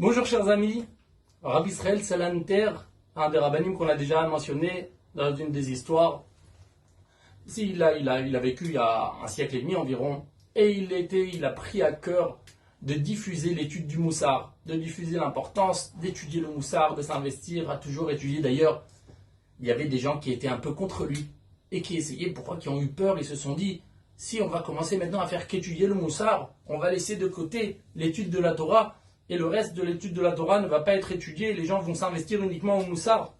Bonjour chers amis, Rav Israël Salanter, un des rabbinim qu'on a déjà mentionné dans une des histoires. Il a vécu il y a un siècle et demi environ, et il a pris à cœur de diffuser l'étude du Moussar, de diffuser l'importance d'étudier le Moussar, de s'investir, à toujours étudier. D'ailleurs, il y avait des gens qui étaient un peu contre lui, et qui essayaient, qui ont eu peur, ils se sont dit, si on va commencer maintenant à faire qu'étudier le Moussar, on va laisser de côté l'étude de la Torah, et le reste de l'étude de la Torah ne va pas être étudié, les gens vont s'investir uniquement au Moussar.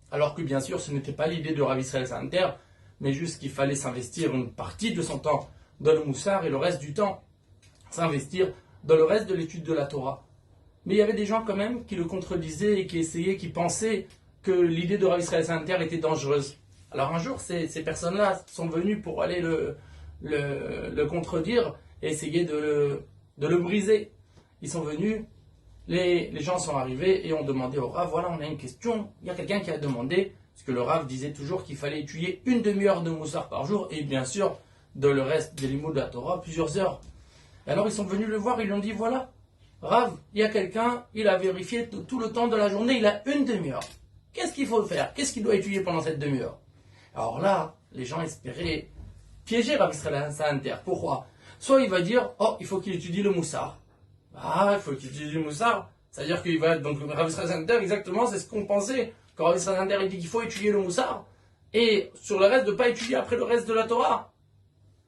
Alors que bien sûr, ce n'était pas l'idée de Rav Israël Salanter, mais juste qu'il fallait s'investir une partie de son temps dans le Moussar et le reste du temps s'investir dans le reste de l'étude de la Torah. Mais il y avait des gens quand même qui le contredisaient et qui essayaient, qui pensaient que l'idée de Rav Israël Salanter était dangereuse. Alors un jour, ces personnes-là sont venues pour aller le contredire et essayer de le briser. Ils sont venus, les gens sont arrivés et ont demandé au Rav, voilà, on a une question. Il y a quelqu'un qui a demandé, parce que le Rav disait toujours qu'il fallait étudier une demi-heure de Moussar par jour et bien sûr, dans le reste des limoud de la Torah, plusieurs heures. Et alors ils sont venus le voir, ils lui ont dit, voilà, Rav, il y a quelqu'un, il a vérifié tout le temps de la journée, il a une demi-heure. Qu'est-ce qu'il faut faire? Qu'est-ce qu'il doit étudier pendant cette demi-heure? Alors là, les gens espéraient piéger Rav Israël Salanter. Pourquoi? Soit il va dire, oh, il faut qu'il étudie le Moussar. Ah, il faut qu'il étudie le Moussar. C'est-à-dire qu'il va, donc Rav Israël Salanter, exactement, c'est ce qu'on pensait. Quand Rav Israël Salanter, il dit qu'il faut étudier le Moussar, et sur le reste, de ne pas étudier après le reste de la Torah.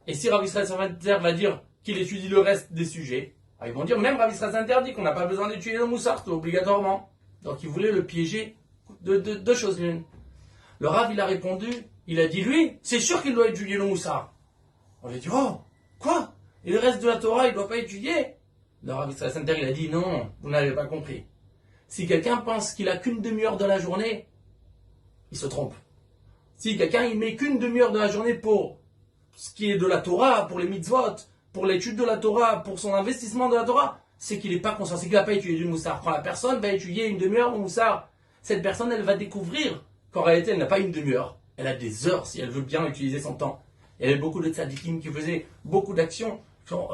Et si Rav Israël Salanter va dire qu'il étudie le reste des sujets, ils vont dire, même Rav Israël Salanter dit qu'on n'a pas besoin d'étudier le Moussar, tout obligatoirement. Donc il voulait le piéger de deux choses l'une. Le Rav, il a répondu, il a dit, lui, c'est sûr qu'il doit étudier le Moussar. On lui a dit, oh, quoi? Et le reste de la Torah, il ne doit pas étudier? Le Rav Israël Salanter, il a dit, non, vous n'avez pas compris. Si quelqu'un pense qu'il a qu'une demi-heure de la journée, il se trompe. Si quelqu'un, il met qu'une demi-heure de la journée pour ce qui est de la Torah, pour les mitzvot, pour l'étude de la Torah, pour son investissement de la Torah, c'est qu'il n'est pas conscient, c'est qu'il n'a pas étudié du Moussar. Quand la personne va étudier une demi-heure au Moussar, cette personne, elle va découvrir qu'en réalité, elle n'a pas une demi-heure. Elle a des heures si elle veut bien utiliser son temps. Il y avait beaucoup de tzadikim qui faisaient beaucoup d'actions,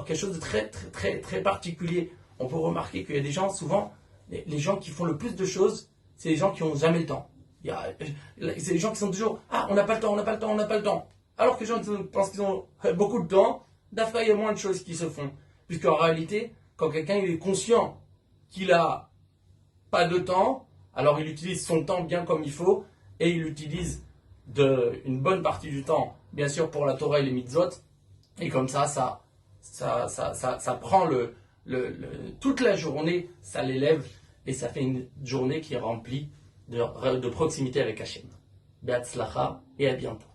quelque chose de très, très, très, très particulier. On peut remarquer qu'il y a des gens, souvent, les gens qui font le plus de choses, c'est les gens qui n'ont jamais le temps. C'est les gens qui sont toujours, ah, on n'a pas le temps, on n'a pas le temps, on n'a pas le temps. Alors que les gens pensent qu'ils ont beaucoup de temps, d'après, il y a moins de choses qui se font. Puisqu'en réalité, quand quelqu'un il est conscient qu'il n'a pas de temps, alors il utilise son temps bien comme il faut, et il utilise une bonne partie du temps, bien sûr, pour la Torah et les mitzvot, et comme ça prend toute la journée, ça l'élève, et ça fait une journée qui est remplie de proximité avec Hachem. Be'atzlacha, et à bientôt.